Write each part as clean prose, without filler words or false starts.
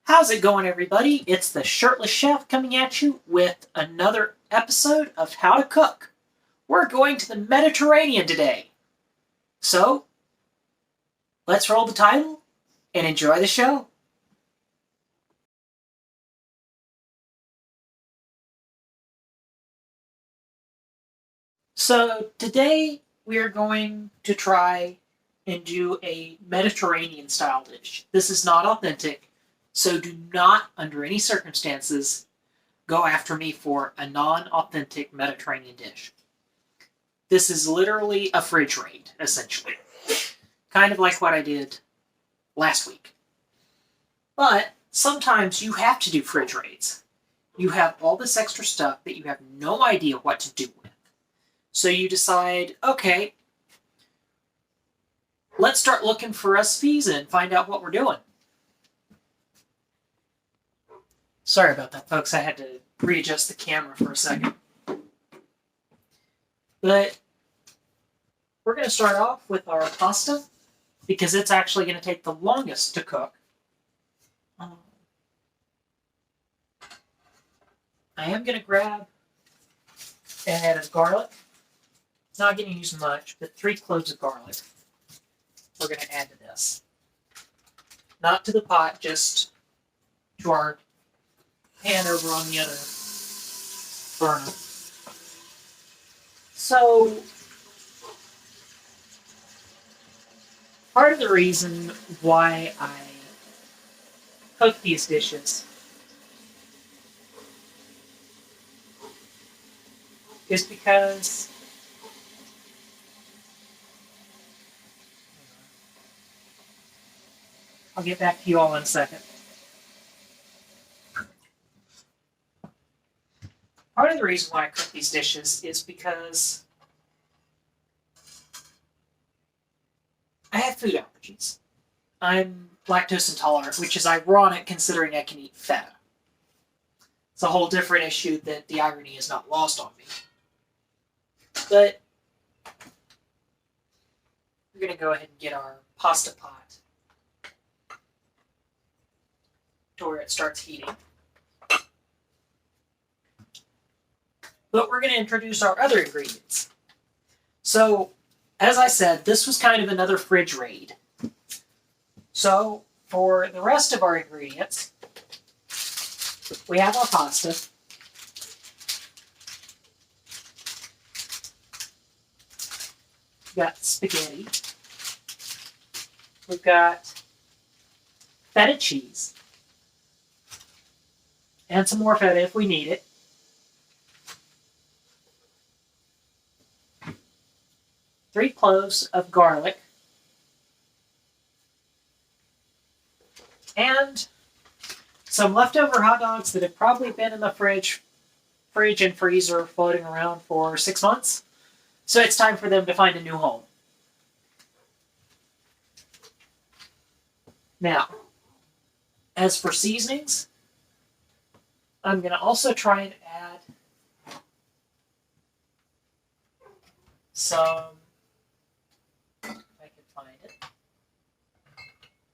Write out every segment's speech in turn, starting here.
How's it going, everybody? It's the Shirtless Chef coming at you with another episode of How to Cook. We're going to the Mediterranean today. So, let's roll the title and enjoy the show. So, today we are going to try and do a Mediterranean style dish. This is not authentic, so do not, under any circumstances, go after me for a non-authentic Mediterranean dish. This is literally a fridge raid, essentially. Kind of like what I did last week. But sometimes you have to do fridge raids. You have all this extra stuff that you have no idea what to do with. So you decide, okay, let's start looking for recipes and find out what we're doing. Sorry about that, folks. I had to readjust the camera for a second. But we're going to start off with our pasta because it's actually going to take the longest to cook. I am going to grab a head of garlic. Not going to use much, but 3 cloves of garlic we're going to add to this. Not to the pot, just to our pan over on the other burner. So, part of the reason why I cook these dishes is because I'll get back to you all in a second. Part of the reason why I cook these dishes is because I have food allergies. I'm lactose intolerant, which is ironic considering I can eat feta. It's a whole different issue that the irony is not lost on me. But we're going to go ahead and get our pasta pot to where it starts heating. But we're going to introduce our other ingredients. So, as I said, this was kind of another fridge raid. So, for the rest of our ingredients, we have our pasta. We've got spaghetti. We've got feta cheese. And some more feta if we need it. Three cloves of garlic. And some leftover hot dogs that have probably been in the fridge and freezer floating around for 6 months. So it's time for them to find a new home. Now, as for seasonings, I'm going to also try and add some, if I can find it.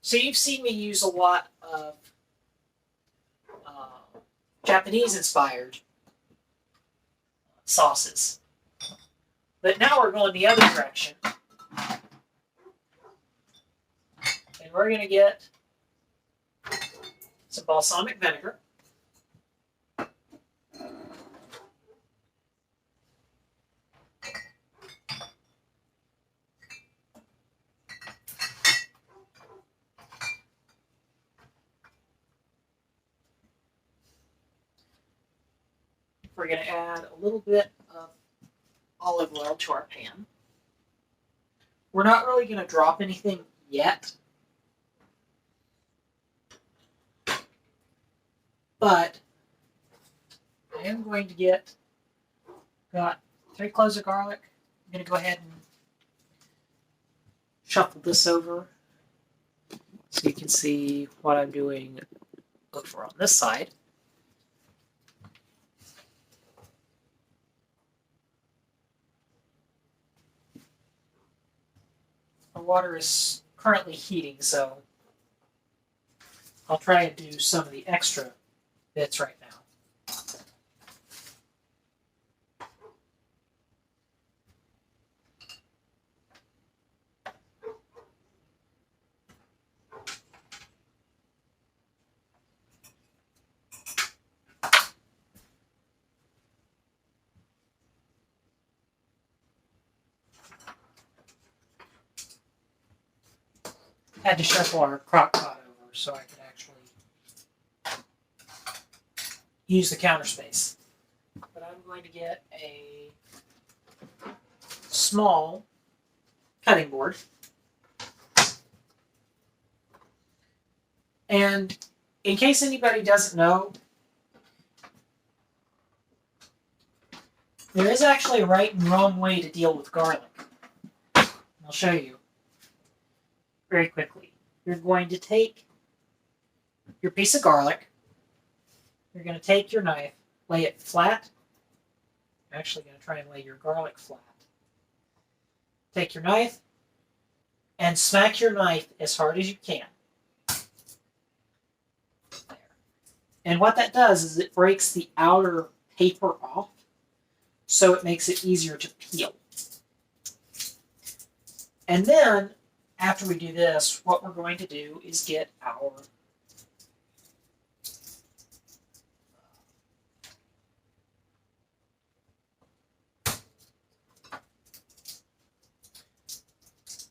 So you've seen me use a lot of Japanese-inspired sauces. But now we're going the other direction. And we're going to get some balsamic vinegar. We're going to add a little bit of olive oil to our pan. We're not really going to drop anything yet, but I am going to got 3 cloves of garlic. I'm going to go ahead and shuffle this over so you can see what I'm doing over on this side. Our water is currently heating, so I'll try and do some of the extra bits right now. Had to shuffle our crock pot over so I could actually use the counter space. But I'm going to get a small cutting board. And in case anybody doesn't know, there is actually a right and wrong way to deal with garlic. I'll show you very quickly. You're going to take your piece of garlic. You're going to take your knife, lay it flat. I'm actually going to try and lay your garlic flat. Take your knife and smack your knife as hard as you can. There. And what that does is it breaks the outer paper off, so it makes it easier to peel. And then, after we do this, what we're going to do is get our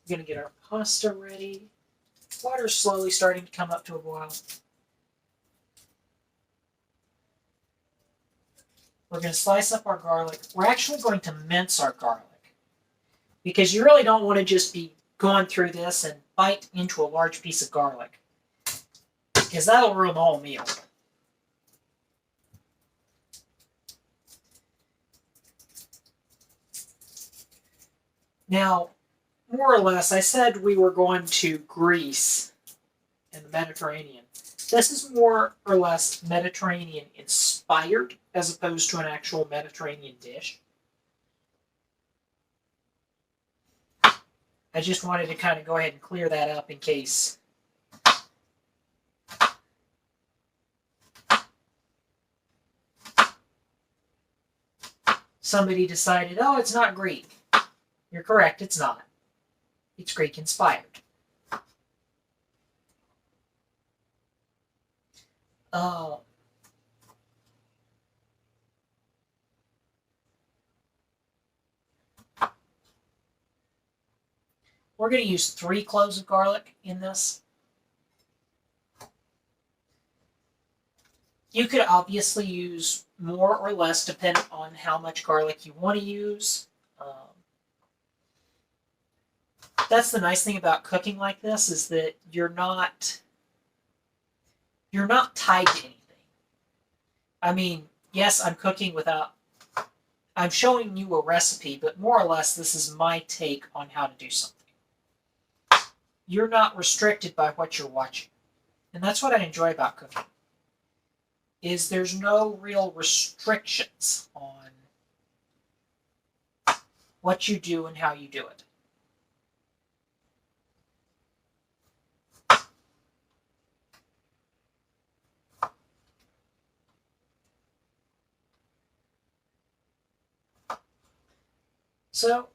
we're going to get our pasta ready. Water's slowly starting to come up to a boil. We're going to slice up our garlic. We're actually going to mince our garlic because you really don't want to just be going through this and bite into a large piece of garlic because that'll ruin the whole meal. Now, more or less, I said we were going to Greece and the Mediterranean. This is more or less Mediterranean inspired as opposed to an actual Mediterranean dish. I just wanted to kind of go ahead and clear that up in case somebody decided, oh, it's not Greek. You're correct, it's not. It's Greek inspired. We're going to use 3 cloves of garlic in this. You could obviously use more or less depending on how much garlic you want to use. That's the nice thing about cooking like this is that you're not tied to anything. I mean, yes, I'm cooking I'm showing you a recipe, but more or less this is my take on how to do something. You're not restricted by what you're watching. And that's what I enjoy about cooking. Is there's no real restrictions on what you do and how you do it. So,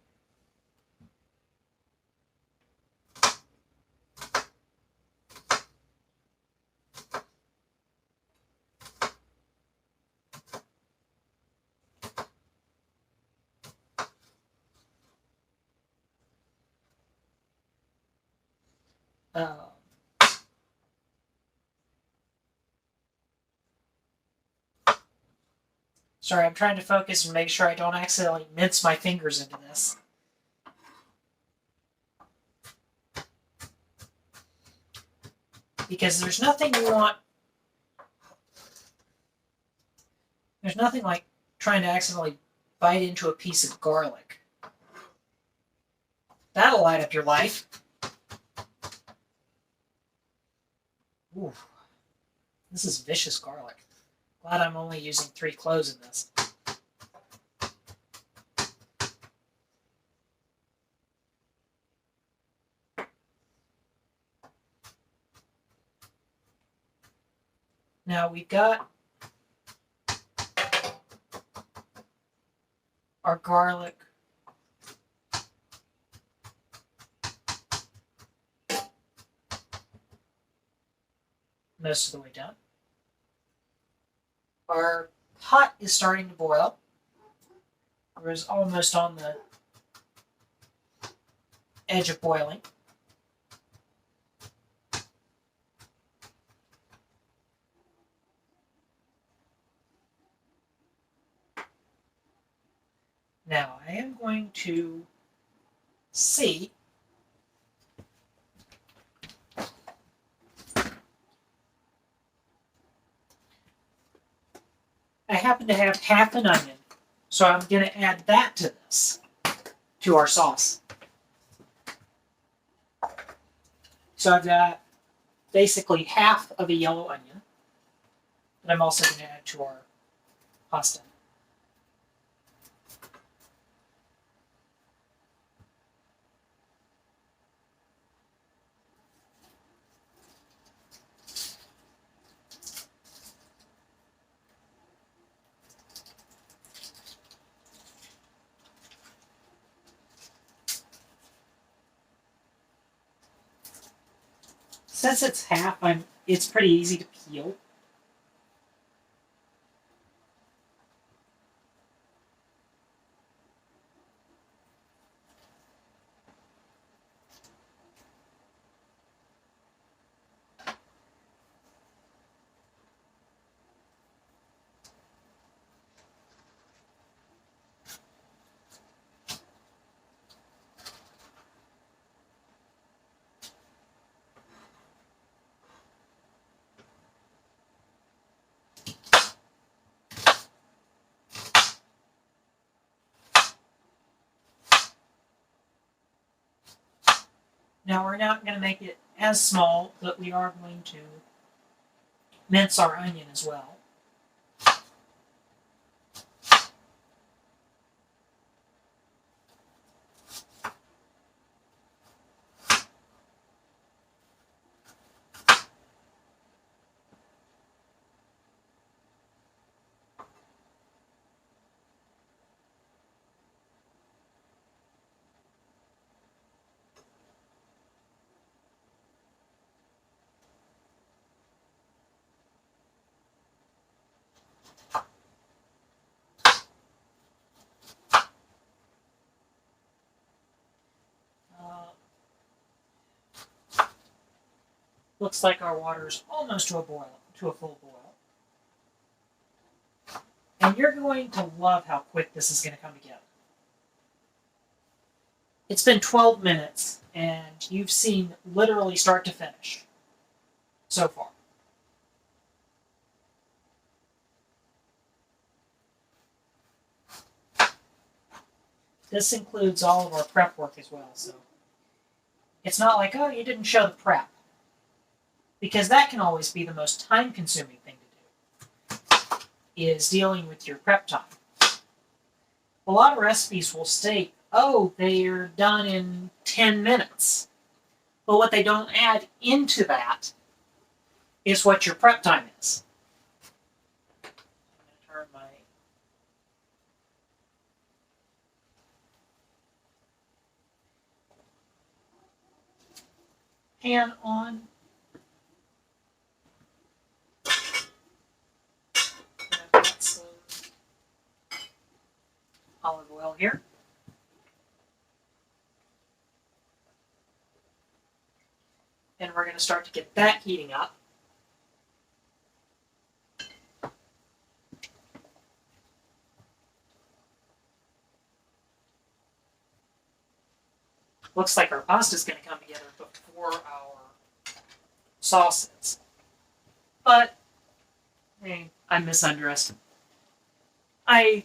sorry, I'm trying to focus and make sure I don't accidentally mince my fingers into this. Because there's nothing like trying to accidentally bite into a piece of garlic. That'll light up your life. Ooh, this is vicious garlic. Glad I'm only using 3 cloves in this. Now we've got our garlic most of the way done. Our pot is starting to boil. It was almost on the edge of boiling. Now I am going to see I happen to have half an onion, so I'm going to add that to this, to our sauce. So I've got basically half of a yellow onion that I'm also going to add to our pasta. Since it's half, it's pretty easy to peel. Now we're not going to make it as small, but we are going to mince our onion as well. Looks like our water is almost to a full boil. And you're going to love how quick this is going to come together. It's been 12 minutes, and you've seen literally start to finish so far. This includes all of our prep work as well, so it's not like, oh, you didn't show the prep. Because that can always be the most time-consuming thing to do, is dealing with your prep time. A lot of recipes will state, oh, they're done in 10 minutes. But what they don't add into that is what your prep time is. I'm going to turn my pan on. I've got some olive oil here. And we're going to start to get that heating up. Looks like our pasta is going to come together before our sauces. But I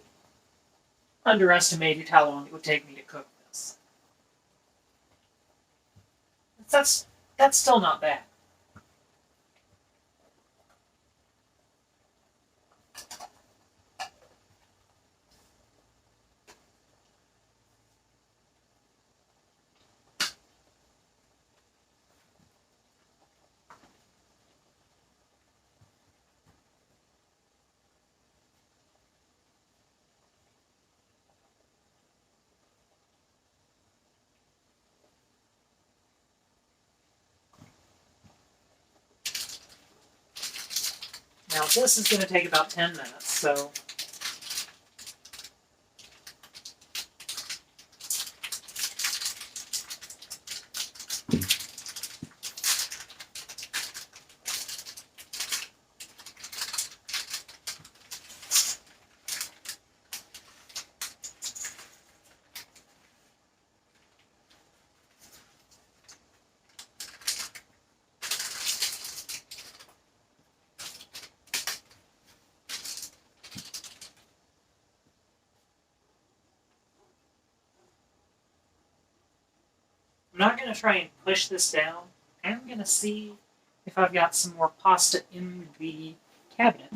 underestimated how long it would take me to cook this. That's still not bad. Now this is going to take about 10 minutes, so I'm not going to try and push this down. I'm going to see if I've got some more pasta in the cabinet.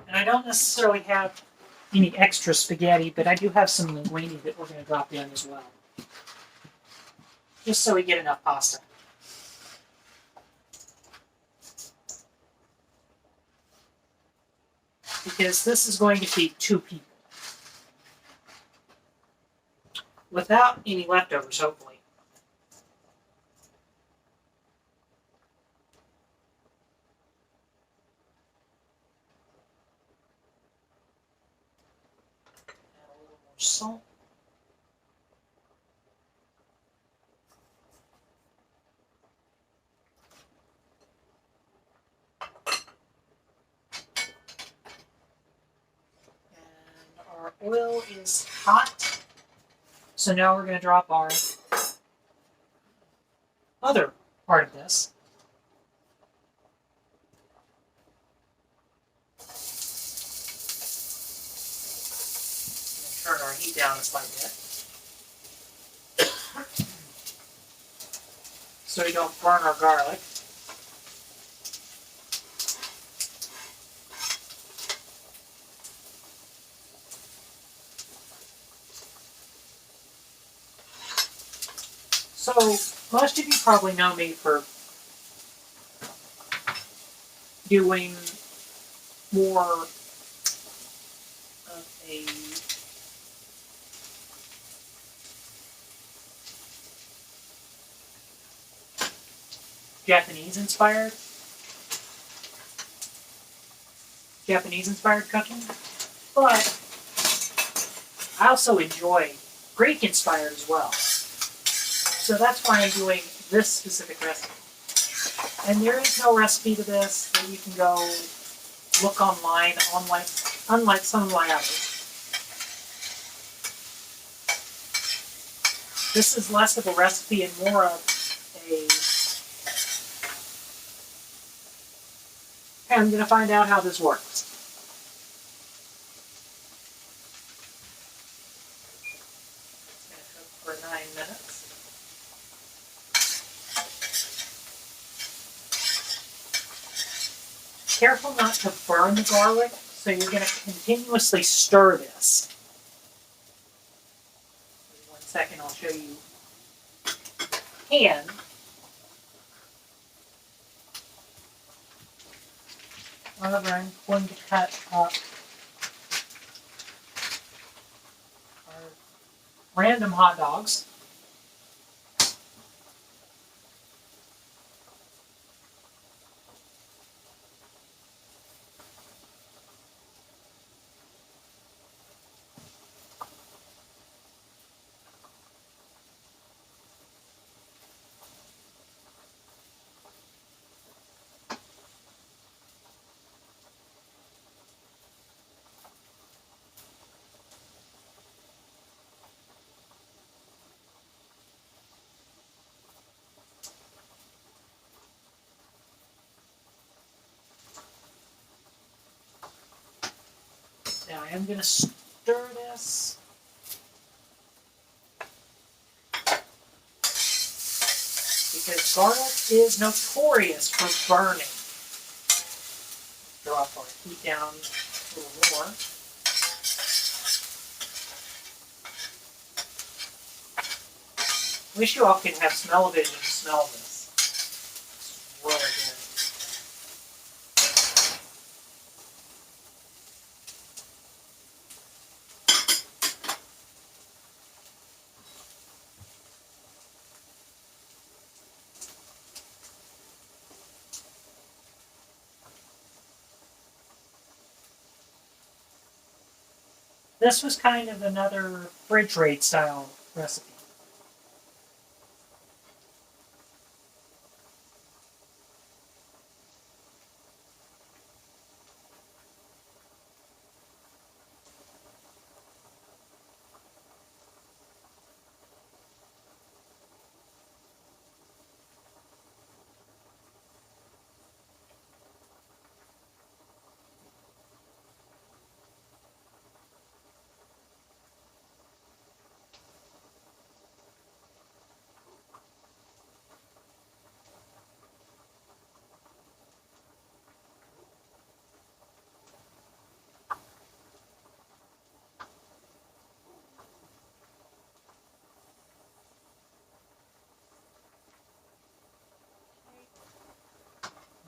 And I don't necessarily have any extra spaghetti, but I do have some linguine that we're going to drop in as well. Just so we get enough pasta. Because this is going to feed 2 people. Without any leftovers, hopefully. Add a little more salt. And our oil is hot. So now we're going to drop our other part of this. Turn our heat down a slight bit. So we don't burn our garlic. So most of you probably know me for doing more of a Japanese-inspired cooking, but I also enjoy Greek-inspired as well. So that's why I'm doing this specific recipe. And there is no recipe to this that you can go look online, unlike some of my others. This is less of a recipe and more of a... I'm going to find out how this works. It's going to cook for 9 minutes. Careful not to burn the garlic, so you're going to continuously stir this. In 1 second, I'll show you. And however, I'm going to cut up our random hot dogs. Now I am going to stir this. Because garlic is notorious for burning. Drop our heat down a little more. Wish you all could have smell-o-vision to smell this. It's really good. This was kind of another fridge raid style recipe.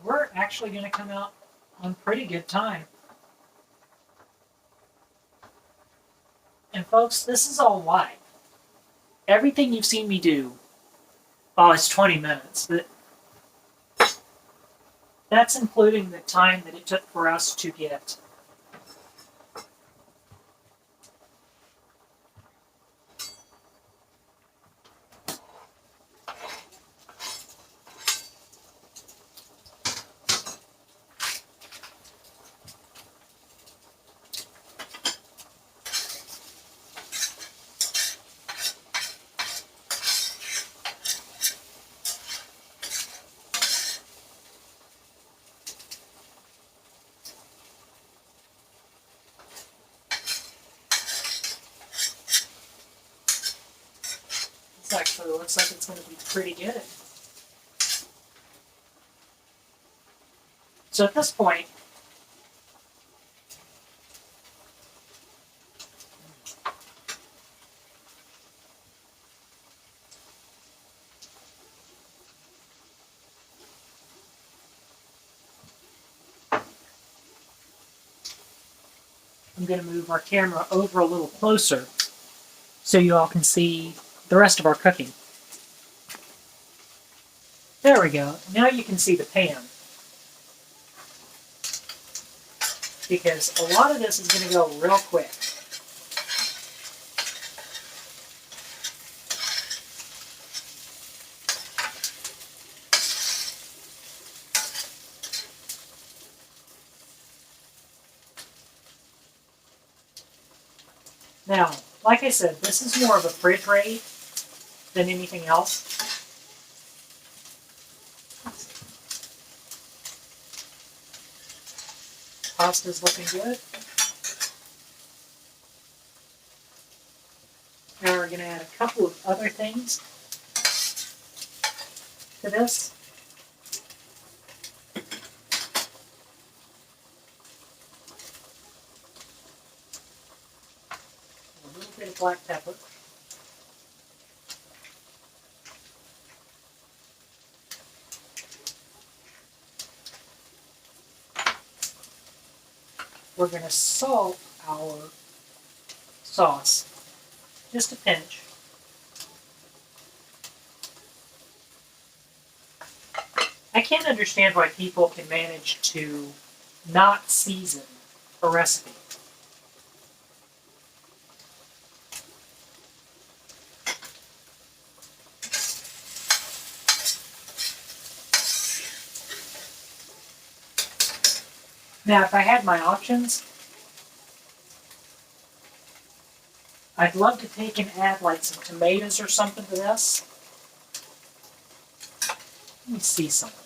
We're actually going to come out on pretty good time. And folks, this is all live. Everything you've seen me do, oh, it's 20 minutes. That's including the time that it took for us to get actually looks like it's going to be pretty good. So at this point, I'm going to move our camera over a little closer so you all can see the rest of our cooking. There we go. Now you can see the pan. Because a lot of this is going to go real quick. Now, like I said, this is more of a fridge raid than anything else. Pasta's looking good. Now we're going to add a couple of other things to this. A little bit of black pepper. We're going to salt our sauce, just a pinch. I can't understand why people can manage to not season a recipe. Now, if I had my options, I'd love to take and add like some tomatoes or something to this. Let me see something.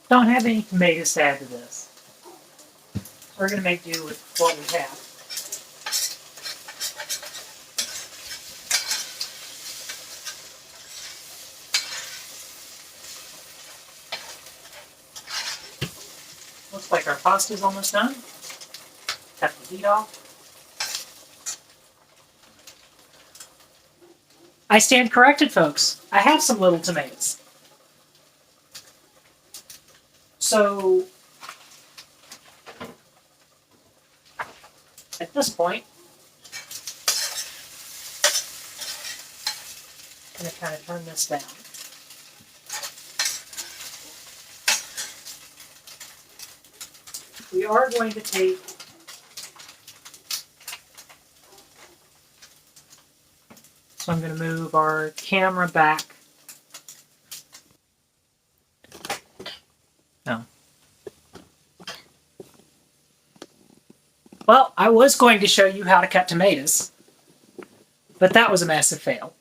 Don't have any tomatoes to add to this. So we're going to make do with what we have. Looks like our pasta's almost done. Cut the heat off. I stand corrected, folks. I have some little tomatoes. So, at this point, I'm going to kind of turn this down. We are going to take so I'm going to move our camera back. No. Well, I was going to show you how to cut tomatoes, but that was a massive fail.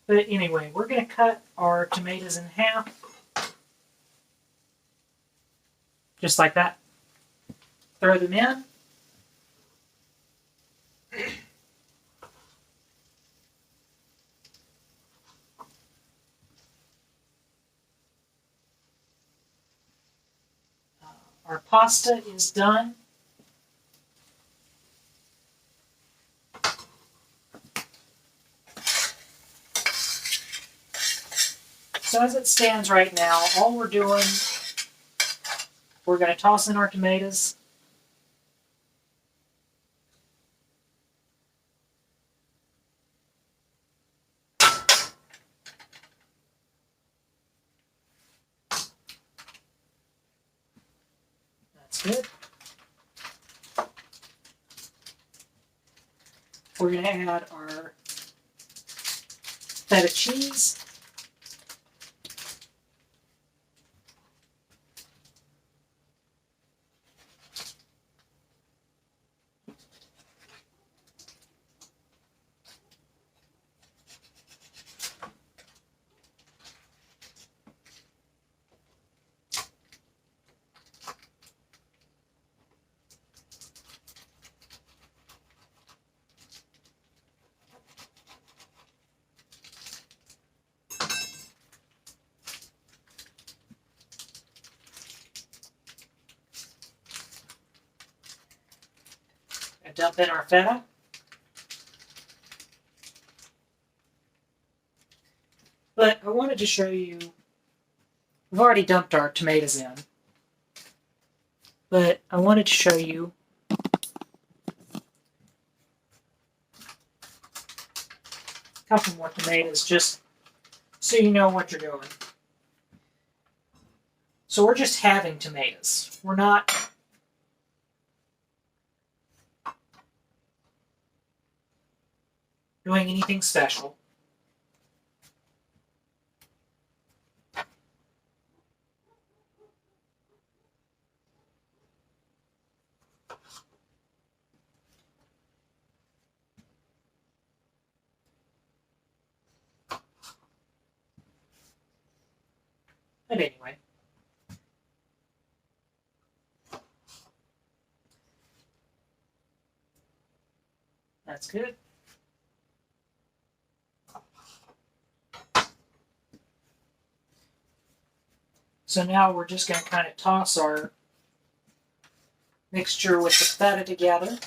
But anyway, we're going to cut our tomatoes in half. Just like that. Throw them in. Our pasta is done. So as it stands right now, all we're doing, we're going to toss in our tomatoes. That's good. We're going to add our feta cheese. Dump in our feta. But I wanted to show you, we've already dumped our tomatoes in, but I wanted to show you a couple more tomatoes just so you know what you're doing. So we're just having tomatoes. We're not doing anything special. But anyway. That's good. So now we're just going to kind of toss our mixture with the feta together.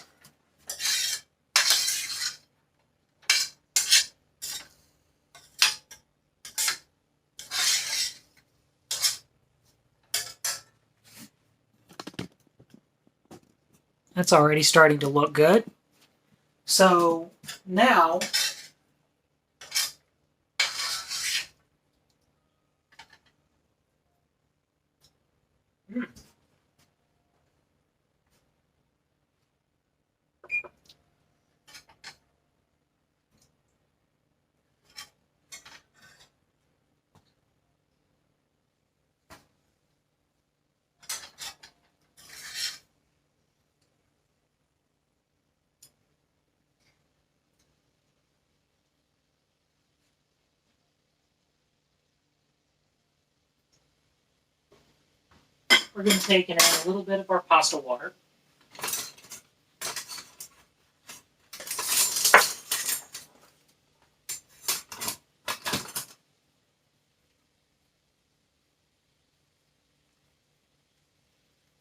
That's already starting to look good. So now we're going to take and add a little bit of our pasta water.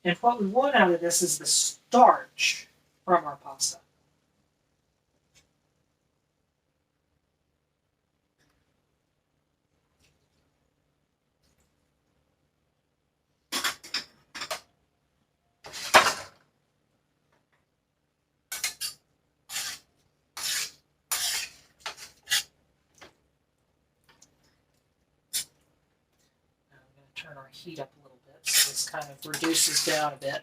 And what we want out of this is the starch from our pasta. Turn our heat up a little bit so this kind of reduces down a bit.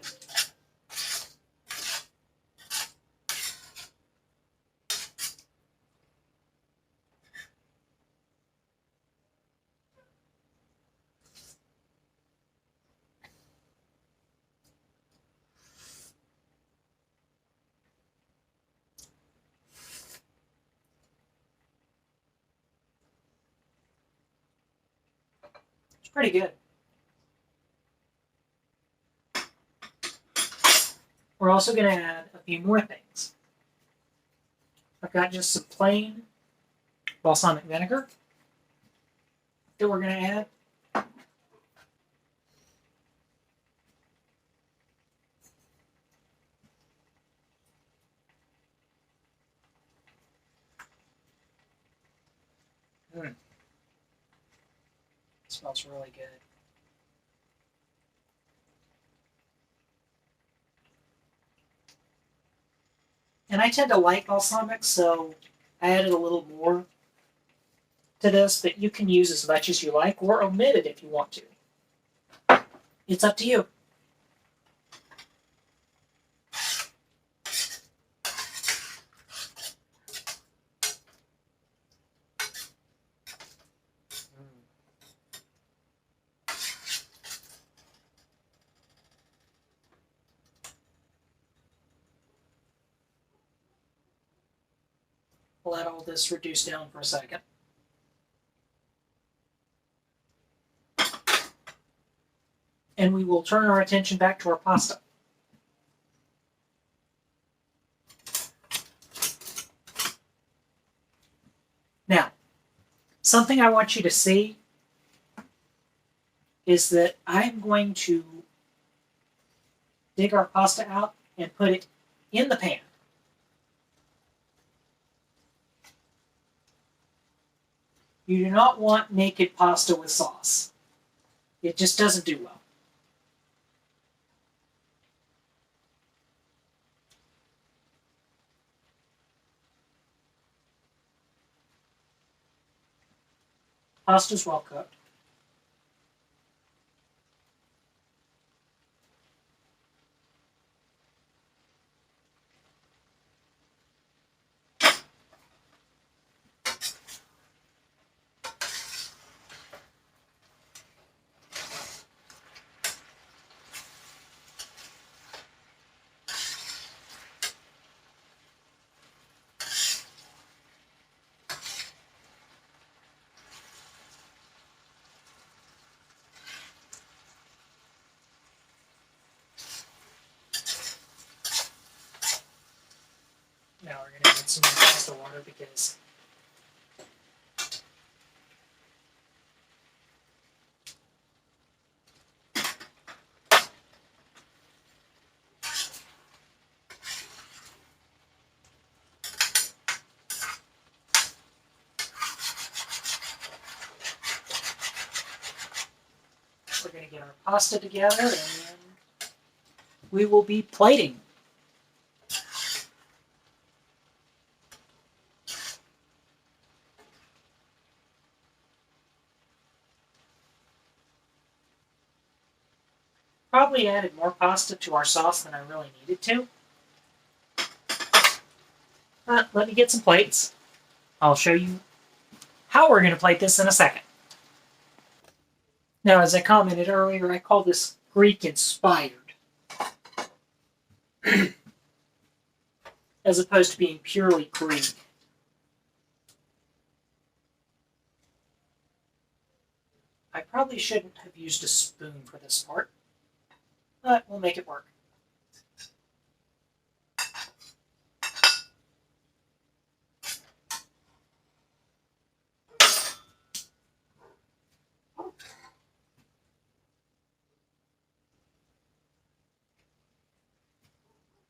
It's pretty good. We're also going to add a few more things. I've got just some plain balsamic vinegar that we're going to add. It smells really good. And I tend to like balsamic, so I added a little more to this, but you can use as much as you like or omit it if you want to. It's up to you. Let all this reduce down for a second. And we will turn our attention back to our pasta. Now, something I want you to see is that I'm going to dig our pasta out and put it in the pan. You do not want naked pasta with sauce. It just doesn't do well. Pasta's well cooked. Now we're going to add some more pasta water because we're going to get our pasta together and then we will be plating. Probably added more pasta to our sauce than I really needed to. Let me get some plates. I'll show you how we're going to plate this in a second. Now, as I commented earlier, I call this Greek-inspired, as opposed to being purely Greek. I probably shouldn't have used a spoon for this part. but we'll make it work.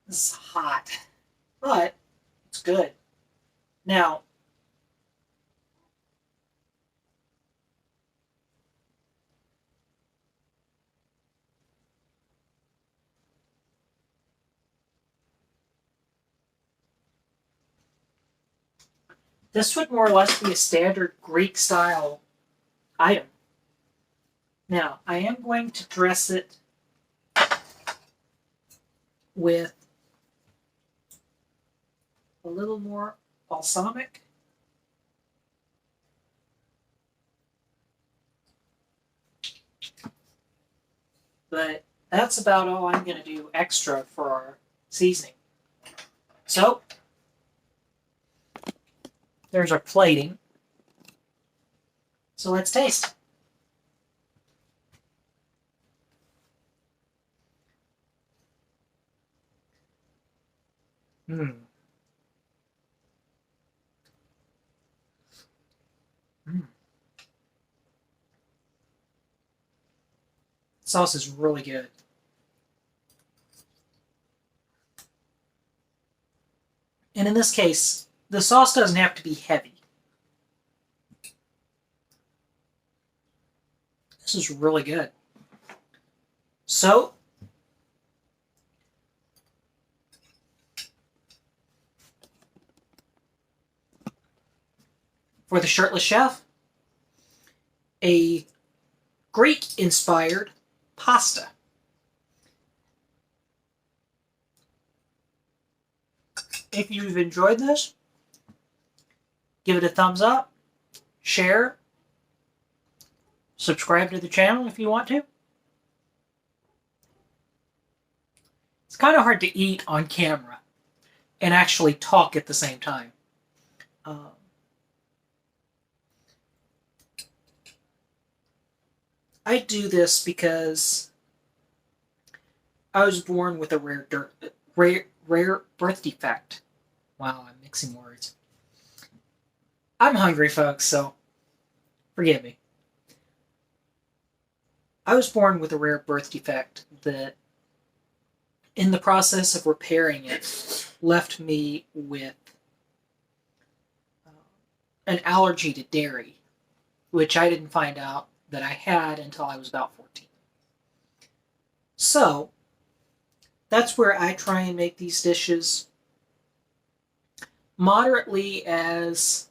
This is hot, but it's good. Now, this would more or less be a standard Greek style item. Now, I am going to dress it with a little more balsamic. But that's about all I'm going to do extra for our seasoning. So, there's our plating. So let's taste. Sauce is really good. And in this case, the sauce doesn't have to be heavy. This is really good. So, for the Shirtless Chef, a Greek-inspired pasta. If you've enjoyed this, give it a thumbs up, share, subscribe to the channel if you want to. It's kind of hard to eat on camera and actually talk at the same time. I do this because I was born with a rare birth defect. Wow, I'm mixing words. I'm hungry, folks, so forgive me. I was born with a rare birth defect that, in the process of repairing it, left me with an allergy to dairy, which I didn't find out that I had until I was about 14. So, that's where I try and make these dishes moderately as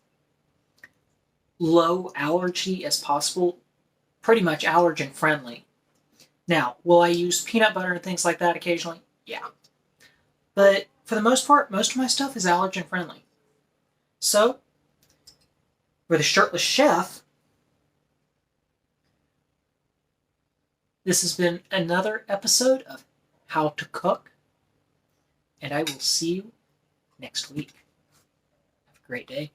low allergy as possible, pretty much allergen friendly. Now, will I use peanut butter and things like that occasionally? Yeah. But for the most part, most of my stuff is allergen friendly. So, for the Shirtless Chef, this has been another episode of How to Cook, and I will see you next week. Have a great day.